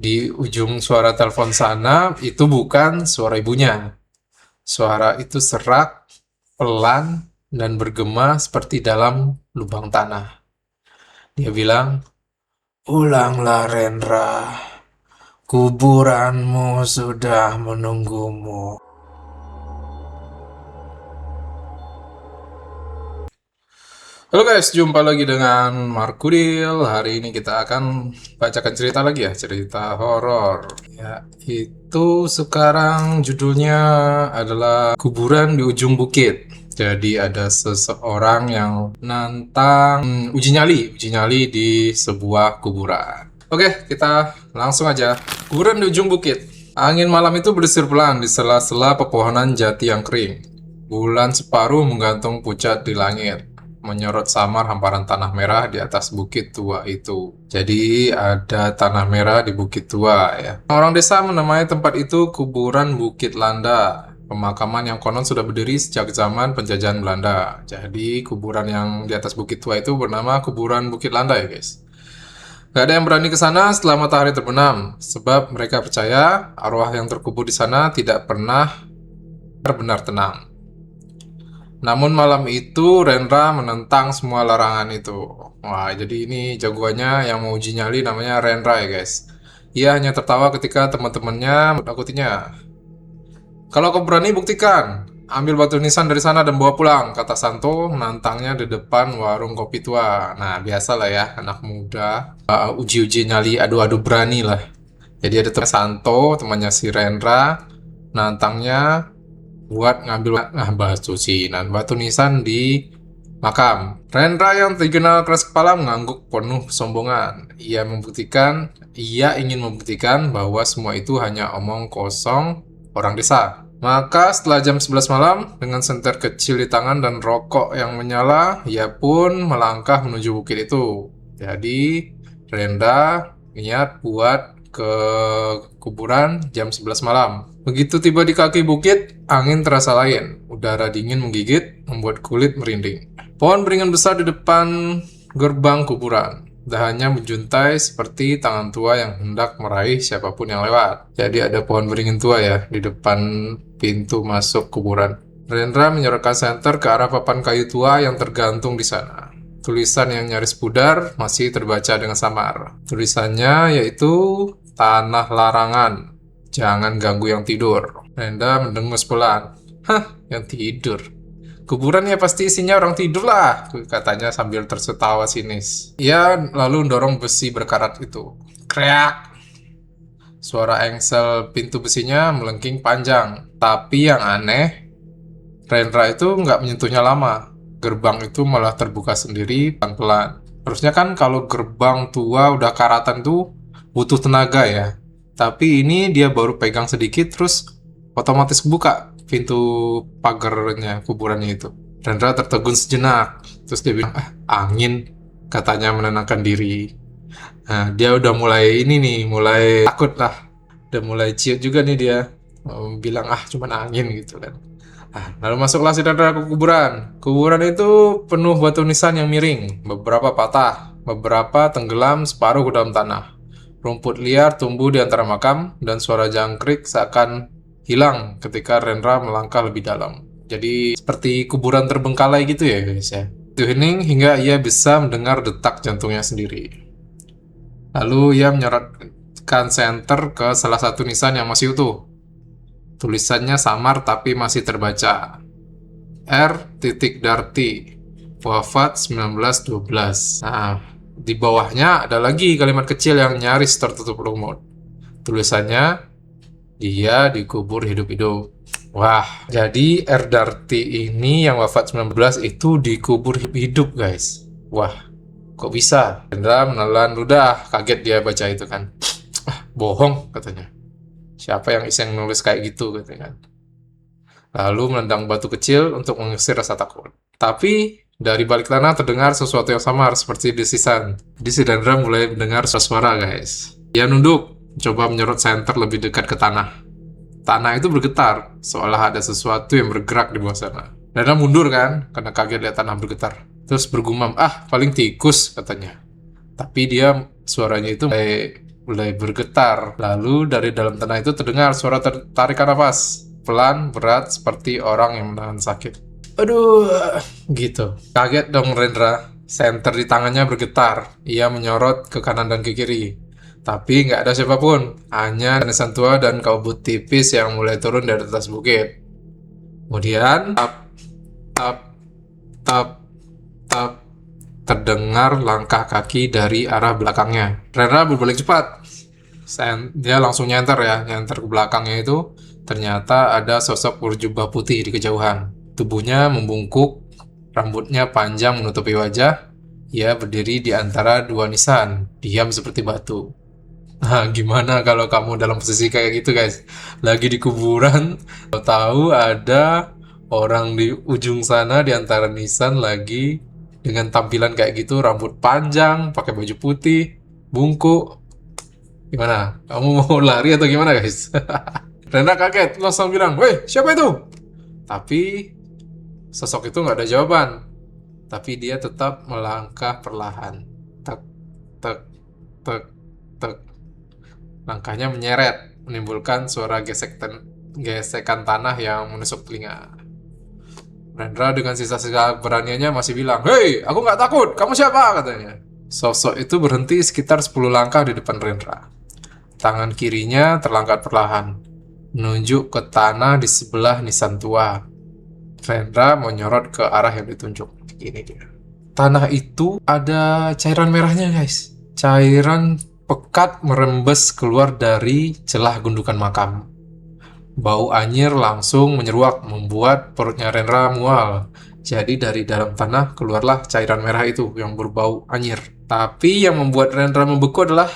Di ujung suara telepon sana itu bukan suara ibunya. Suara itu serak, pelan, dan bergema seperti dalam lubang tanah. Dia bilang, "Pulanglah Rendra, kuburanmu sudah menunggumu." Halo guys, jumpa lagi dengan Markudil. Hari ini kita akan bacakan cerita lagi ya, cerita horor. Ya, itu sekarang judulnya adalah Kuburan di Ujung Bukit. Jadi ada seseorang yang nantang uji nyali di sebuah kuburan. Oke, kita langsung aja. Kuburan di Ujung Bukit. Angin malam itu berdesir pelan di sela-sela pepohonan jati yang kering. Bulan separuh menggantung pucat di langit, menyorot samar hamparan tanah merah di atas bukit tua itu. Jadi ada tanah merah di bukit tua ya. Orang desa menamai tempat itu kuburan Bukit Landa. Pemakaman yang konon sudah berdiri sejak zaman penjajahan Belanda. Jadi kuburan yang di atas bukit tua itu bernama kuburan Bukit Landa ya guys. Gak ada yang berani ke sana setelah matahari terbenam, sebab mereka percaya arwah yang terkubur di sana tidak pernah benar-benar tenang. Namun malam itu Rendra menentang semua larangan itu. Wah, jadi ini jagoannya yang mau uji nyali namanya Rendra ya guys. Ia hanya tertawa ketika teman-temannya menakutinya. "Kalau kau berani buktikan, ambil batu nisan dari sana dan bawa pulang," kata Santo menantangnya di depan warung kopi tua. Nah, biasalah ya anak muda uji-uji nyali adu-adu berani lah. Jadi ada teman Santo, temannya si Rendra, nantangnya buat ngambil batu nisan di makam. Rendra yang terkenal keras kepala mengangguk penuh kesombongan. Ia ingin membuktikan bahwa semua itu hanya omong kosong orang desa. Maka setelah jam 11 malam, dengan senter kecil di tangan dan rokok yang menyala, ia pun melangkah menuju bukit itu. Jadi, Rendra niat buat ke kuburan jam 11 malam. Begitu tiba di kaki bukit, angin terasa lain. Udara dingin menggigit, membuat kulit merinding. Pohon beringin besar di depan gerbang kuburan. Dahannya menjuntai seperti tangan tua yang hendak meraih siapapun yang lewat. Jadi ada pohon beringin tua ya di depan pintu masuk kuburan. Rendra menyorotkan senter ke arah papan kayu tua yang tergantung di sana. Tulisan yang nyaris pudar masih terbaca dengan samar. Tulisannya yaitu Tanah Larangan. Jangan ganggu yang tidur. Rendra mendengus pelan. "Hah, yang tidur? Kuburan ya pasti isinya orang tidur lah," katanya sambil tertawa sinis. Ia lalu mendorong besi berkarat itu. Kreak! Suara engsel pintu besinya melengking panjang. Tapi yang aneh, Rendra itu nggak menyentuhnya lama. Gerbang itu malah terbuka sendiri pelan-pelan. Harusnya kan kalau gerbang tua udah karatan tuh butuh tenaga ya. Tapi ini dia baru pegang sedikit terus otomatis buka pintu pagarnya kuburannya itu. Rendra tertegun sejenak. Terus dia bilang, angin," katanya menenangkan diri. Nah, dia udah mulai ini nih, mulai takut lah. Udah mulai ciut juga nih dia. Bilang, cuman angin gitu kan. Lalu masuklah si Rendra ke kuburan. Kuburan itu penuh batu nisan yang miring, beberapa patah, beberapa tenggelam separuh ke dalam tanah. Rumput liar tumbuh di antara makam, dan suara jangkrik seakan hilang ketika Rendra melangkah lebih dalam. Jadi seperti kuburan terbengkalai gitu ya guys ya. Itu hening hingga ia bisa mendengar detak jantungnya sendiri. Lalu ia menyorotkan senter ke salah satu nisan yang masih utuh. Tulisannya samar tapi masih terbaca. R. Darti, wafat 1912. Nah, di bawahnya ada lagi kalimat kecil yang nyaris tertutup lumut. Tulisannya, dia dikubur hidup-hidup. Wah, jadi R. Darti ini yang wafat 19 itu dikubur hidup-hidup guys. Wah, kok bisa? Rendra menelan ludah, kaget dia baca itu kan. Bohong katanya. Siapa yang iseng nulis kayak gitu katanya kan. Lalu menendang batu kecil untuk mengusir rasa takut. Tapi dari balik tanah terdengar sesuatu yang samar seperti desisan. Jadi si Rendra mulai mendengar suara guys. Dia nunduk, coba menyorot senter lebih dekat ke tanah. Tanah itu bergetar, seolah ada sesuatu yang bergerak di bawah sana. Rendra mundur kan, karena kaget lihat tanah bergetar. Terus bergumam, paling tikus katanya. Tapi dia suaranya itu mulai bergetar. Lalu dari dalam tanah itu terdengar suara tarikan nafas. Pelan, berat, seperti orang yang menahan sakit. Aduh, gitu. Kaget dong Rendra. Senter di tangannya bergetar. Ia menyorot ke kanan dan ke kiri. Tapi nggak ada siapapun. Hanya nisan tua dan kabut tipis yang mulai turun dari atas bukit. Kemudian, tap, tap, tap, tap, terdengar langkah kaki dari arah belakangnya. Rendra berbalik cepat. Dia langsung nyenter ke belakangnya itu. Ternyata ada sosok berjubah putih di kejauhan. Tubuhnya membungkuk, rambutnya panjang menutupi wajah. Ia berdiri di antara dua nisan, diam seperti batu. Nah, gimana kalau kamu dalam posisi kayak gitu, guys? Lagi di kuburan, tahu ada orang di ujung sana di antara nisan lagi dengan tampilan kayak gitu, rambut panjang, pakai baju putih, bungkuk. Gimana? Kamu mau lari atau gimana, guys? Rendra kaget, langsung bilang, "Weh, siapa itu?" Tapi sosok itu nggak ada jawaban. Tapi dia tetap melangkah perlahan. Tek, tek, tek, tek. Langkahnya menyeret, menimbulkan suara gesekan tanah yang menusuk telinga. Rendra dengan sisa-sisa beraniannya masih bilang, "Hei, aku nggak takut, kamu siapa?" katanya. Sosok itu berhenti sekitar 10 langkah di depan Rendra. Tangan kirinya terangkat perlahan, menunjuk ke tanah di sebelah nisan tua. Rendra menyorot ke arah yang ditunjuk. Ini dia. Tanah itu ada cairan merahnya, guys. Cairan pekat merembes keluar dari celah gundukan makam. Bau anyir langsung menyeruak, membuat perutnya Rendra mual. Jadi dari dalam tanah keluarlah cairan merah itu yang berbau anyir. Tapi yang membuat Rendra membeku adalah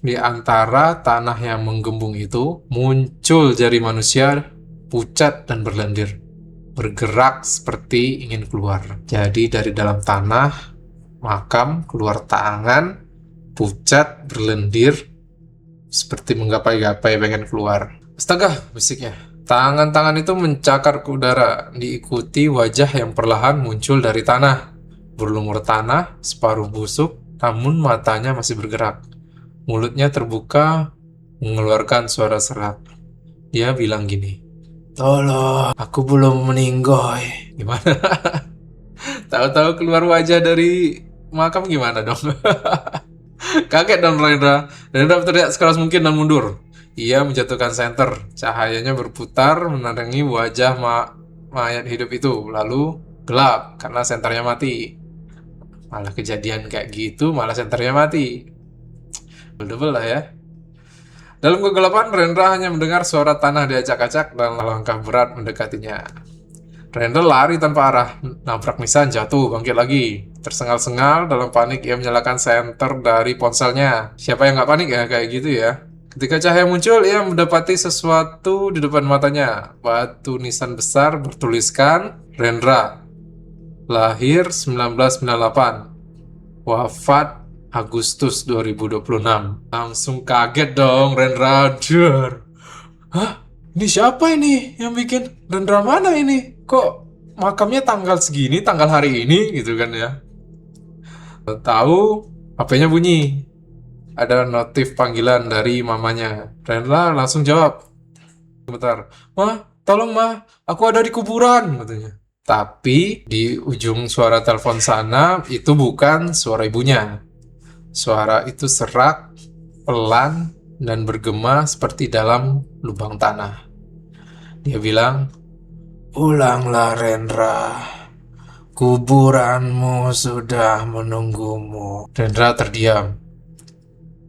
di antara tanah yang menggembung itu muncul jari manusia pucat dan berlendir, bergerak seperti ingin keluar. Jadi dari dalam tanah makam keluar tangan pucat berlendir seperti menggapai-gapai pengen keluar. Astaga, bisiknya. Tangan-tangan itu mencakar ke udara, diikuti wajah yang perlahan muncul dari tanah. Berlumur tanah, separuh busuk, namun matanya masih bergerak. Mulutnya terbuka, mengeluarkan suara serak. Dia bilang gini, "Tolong, aku belum meninggoy." Gimana? Tahu-tahu keluar wajah dari makam gimana dong? Kaget dong Rendra. Rendra berteriak sekeras mungkin dan mundur. Ia menjatuhkan senter. Cahayanya berputar menerangi wajah mayat hidup itu. Lalu gelap karena senternya mati. Malah kejadian kayak gitu, malah senternya mati. Double lah ya. Dalam kegelapan, Rendra hanya mendengar suara tanah diacak-acak dan langkah berat mendekatinya. Rendra lari tanpa arah, nabrak nisan, jatuh, bangkit lagi. Tersengal-sengal, dalam panik ia menyalakan senter dari ponselnya. Siapa yang nggak panik ya kayak gitu ya? Ketika cahaya muncul, ia mendapati sesuatu di depan matanya. Batu nisan besar bertuliskan Rendra, lahir 1998, wafat Agustus 2026. Langsung kaget dong Rendra. Hah? Ini siapa ini yang bikin? Rendra mana ini? Kok makamnya tanggal segini, tanggal hari ini gitu kan ya? Tahu HP-nya bunyi. Ada notif panggilan dari mamanya. Rendra langsung jawab. Bentar. "Ma, tolong ma, aku ada di kuburan," katanya. Tapi di ujung suara telepon sana itu bukan suara ibunya. Suara itu serak, pelan, dan bergema seperti dalam lubang tanah. Dia bilang, "Pulanglah Rendra, kuburanmu sudah menunggumu." Rendra terdiam.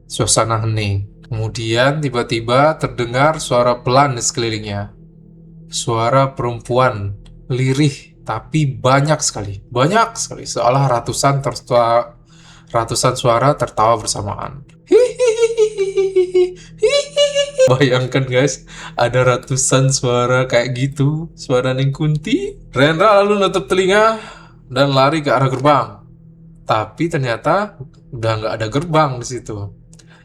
Suasana hening. Kemudian tiba-tiba terdengar suara pelan di sekelilingnya. Suara perempuan, lirih tapi banyak sekali. Banyak sekali, seolah ratusan suara tertawa bersamaan. Bayangkan guys, ada ratusan suara kayak gitu, suara Ning Kunti. Rendra lalu nutup telinga dan lari ke arah gerbang. Tapi ternyata udah nggak ada gerbang di situ.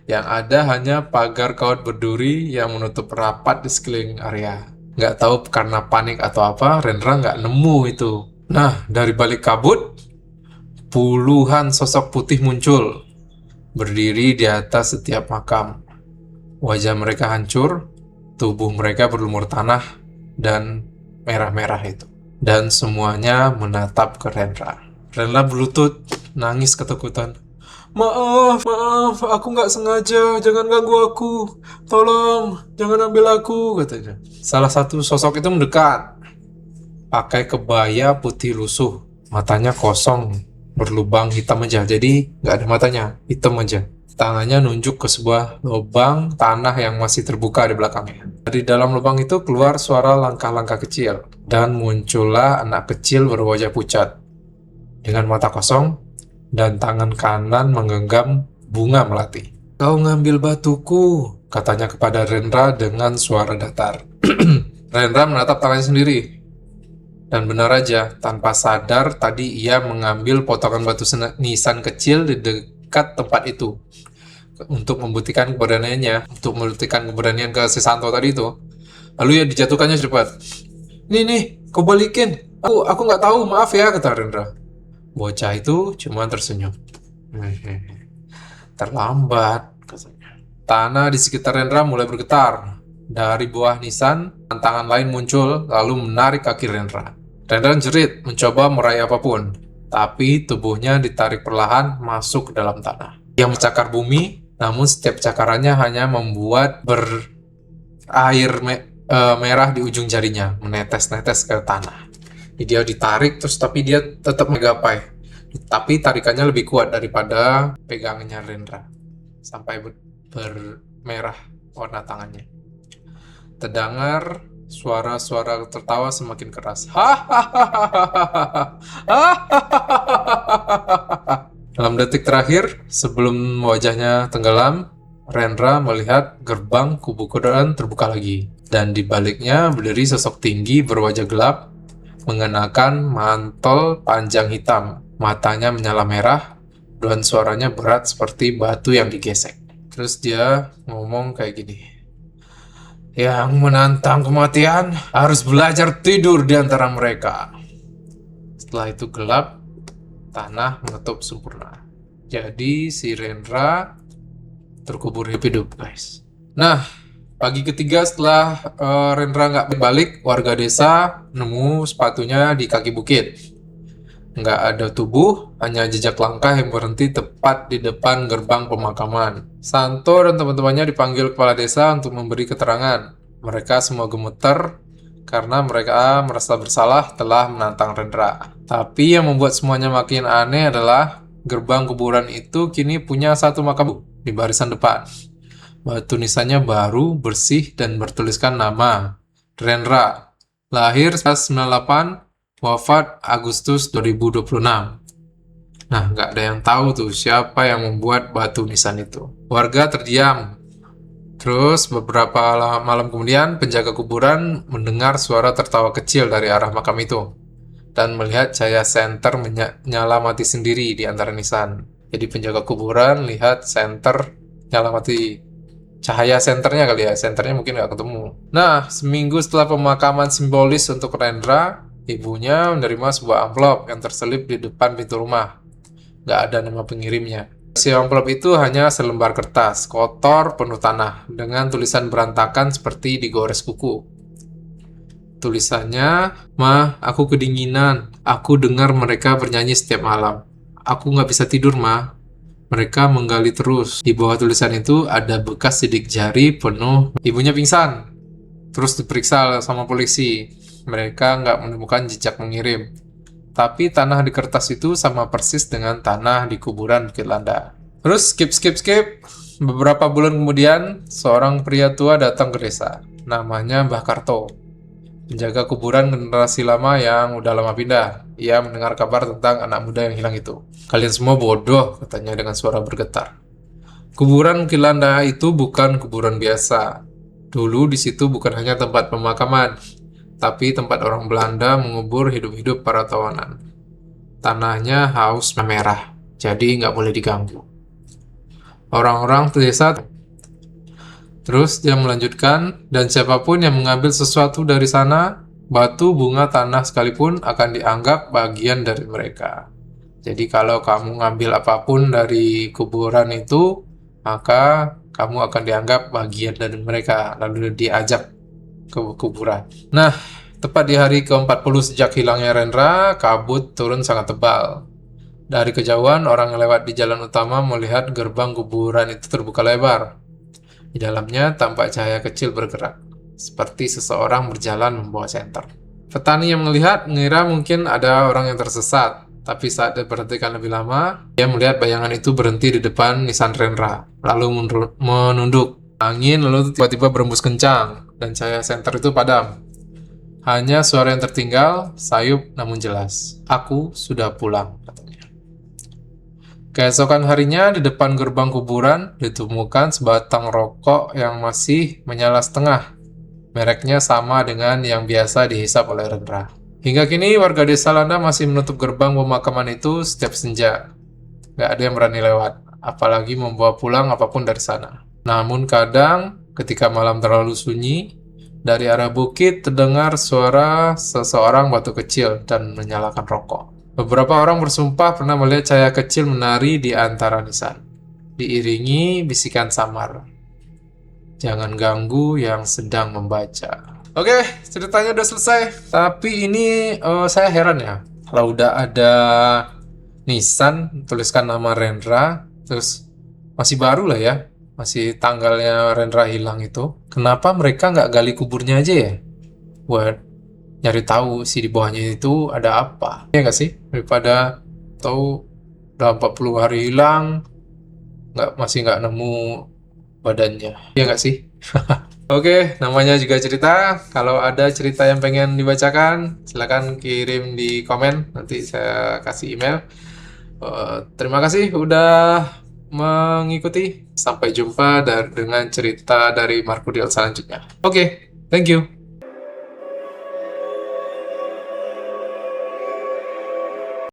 Yang ada hanya pagar kawat berduri yang menutup rapat di sekeliling area. Nggak tahu karena panik atau apa, Rendra nggak nemu itu. Nah, dari balik kabut, puluhan sosok putih muncul, berdiri di atas setiap makam. Wajah mereka hancur, tubuh mereka berlumur tanah dan merah-merah itu. Dan semuanya menatap ke Rendra. Rendra berlutut, nangis ketakutan. Maaf, aku nggak sengaja, jangan ganggu aku. Tolong, jangan ambil aku, katanya. Salah satu sosok itu mendekat, pakai kebaya putih lusuh, matanya kosong, berlubang hitam aja, jadi nggak ada matanya, hitam aja. Tangannya nunjuk ke sebuah lubang tanah yang masih terbuka di belakangnya. Dari dalam lubang itu keluar suara langkah-langkah kecil, dan muncullah anak kecil berwajah pucat, dengan mata kosong, dan tangan kanan menggenggam bunga melati. Kau ngambil batuku, katanya kepada Rendra dengan suara datar. Rendra menatap tangannya sendiri. Dan benar aja, tanpa sadar tadi ia mengambil potongan batu nisan kecil di dekat tempat itu. Untuk membuktikan keberaniannya, untuk membuktikan keberanian ke si Santo tadi itu. Lalu ya dijatuhkannya cepat. Nih, kau balikin. Aku nggak tahu, maaf ya, kata Rendra. Bocah itu cuma tersenyum. Terlambat, katanya. Tanah di sekitar Rendra mulai bergetar. Dari buah nisan, tangan lain muncul, lalu menarik kaki Rendra. Rendra jerit, mencoba meraih apapun, tapi tubuhnya ditarik perlahan masuk ke dalam tanah. Ia mencakar bumi, namun setiap cakarannya hanya membuat air merah di ujung jarinya, menetes-netes ke tanah. Dia ditarik, tapi dia tetap menggapai. Tapi tarikannya lebih kuat daripada pegangannya Rendra, sampai bermerah warna tangannya. Terdengar suara-suara tertawa semakin keras. Dalam detik terakhir, sebelum wajahnya tenggelam, Rendra melihat gerbang kubu kuburan terbuka lagi. Dan di baliknya berdiri sosok tinggi berwajah gelap, mengenakan mantel panjang hitam. Matanya menyala merah, dan suaranya berat seperti batu yang digesek. Terus dia ngomong kayak gini. Yang menantang kematian harus belajar tidur di antara mereka. Setelah itu gelap, tanah menutup sempurna. Jadi si Rendra terkubur hidup, guys. Nah, pagi ketiga setelah Rendra nggak balik, warga desa nemu sepatunya di kaki bukit. Nggak ada tubuh, hanya jejak langkah yang berhenti tepat di depan gerbang pemakaman. Santo dan teman-temannya dipanggil kepala desa untuk memberi keterangan. Mereka semua gemeter karena mereka merasa bersalah telah menantang Rendra. Tapi yang membuat semuanya makin aneh adalah gerbang kuburan itu kini punya satu makam di barisan depan. Batu nisannya baru, bersih, dan bertuliskan nama Rendra, lahir 1998, wafat Agustus 2026. Nah, nggak ada yang tahu tuh siapa yang membuat batu nisan itu. Warga terdiam. Terus beberapa malam kemudian, penjaga kuburan mendengar suara tertawa kecil dari arah makam itu dan melihat cahaya senter nyala mati sendiri di antara nisan. Jadi penjaga kuburan lihat senter nyala mati. Cahaya senternya kali ya, senternya mungkin nggak ketemu. Nah, seminggu setelah pemakaman simbolis untuk Rendra, ibunya menerima sebuah amplop yang terselip di depan pintu rumah. Nggak ada nama pengirimnya. Si amplop itu hanya selembar kertas, kotor, penuh tanah, dengan tulisan berantakan seperti digores kuku. Tulisannya, "Ma, aku kedinginan. Aku dengar mereka bernyanyi setiap malam. Aku nggak bisa tidur, Ma." Mereka menggali terus. Di bawah tulisan itu ada bekas sidik jari penuh. Ibunya pingsan. Terus diperiksa sama polisi. Mereka nggak menemukan jejak mengirim. Tapi tanah di kertas itu sama persis dengan tanah di kuburan Bukit Landa. Terus skip. Beberapa bulan kemudian, seorang pria tua datang ke desa. Namanya Mbah Karto. Penjaga kuburan generasi lama yang udah lama pindah. Ia mendengar kabar tentang anak muda yang hilang itu. Kalian semua bodoh, katanya dengan suara bergetar. Kuburan Bukit Landa itu bukan kuburan biasa. Dulu di situ bukan hanya tempat pemakaman, tapi tempat orang Belanda mengubur hidup-hidup para tawanan. Tanahnya haus merah, jadi nggak boleh diganggu. Orang-orang desa. Terus dia melanjutkan, dan siapapun yang mengambil sesuatu dari sana, batu, bunga, tanah sekalipun akan dianggap bagian dari mereka. Jadi kalau kamu ngambil apapun dari kuburan itu, maka kamu akan dianggap bagian dari mereka, lalu diajak ke kuburan. Nah, tepat di hari ke-40 sejak hilangnya Rendra, kabut turun sangat tebal. Dari kejauhan, orang yang lewat di jalan utama melihat gerbang kuburan itu terbuka lebar. Di dalamnya tampak cahaya kecil bergerak, seperti seseorang berjalan membawa senter. Petani yang melihat mengira mungkin ada orang yang tersesat, tapi saat diperhatikan lebih lama, dia melihat bayangan itu berhenti di depan nisan Rendra, lalu menunduk. Angin lalu tiba-tiba berembus kencang, dan cahaya senter itu padam. Hanya suara yang tertinggal, sayup namun jelas. Aku sudah pulang, katanya. Keesokan harinya, di depan gerbang kuburan, ditemukan sebatang rokok yang masih menyala setengah. Mereknya sama dengan yang biasa dihisap oleh Rendra. Hingga kini, warga desa Landa masih menutup gerbang pemakaman itu setiap senja. Gak ada yang berani lewat, apalagi membawa pulang apapun dari sana. Namun kadang, ketika malam terlalu sunyi, dari arah bukit terdengar suara seseorang batu kecil dan menyalakan rokok. Beberapa orang bersumpah pernah melihat cahaya kecil menari di antara nisan, diiringi bisikan samar. Jangan ganggu yang sedang membaca. Oke, ceritanya udah selesai. Tapi ini saya heran ya. Kalau udah ada nisan, tuliskan nama Rendra, terus masih baru lah ya. Masih tanggalnya Rendra hilang itu. Kenapa mereka nggak gali kuburnya aja ya? Buat nyari tahu sih di bawahnya itu ada apa. Ya nggak sih? Daripada tahu udah 40 hari hilang, masih nggak nemu badannya. Ya nggak sih? Oke, namanya juga cerita. Kalau ada cerita yang pengen dibacakan, silakan kirim di komen. Nanti saya kasih email. Terima kasih udah mengikuti. Sampai jumpa dengan cerita dari Markudial selanjutnya. Oke, thank you.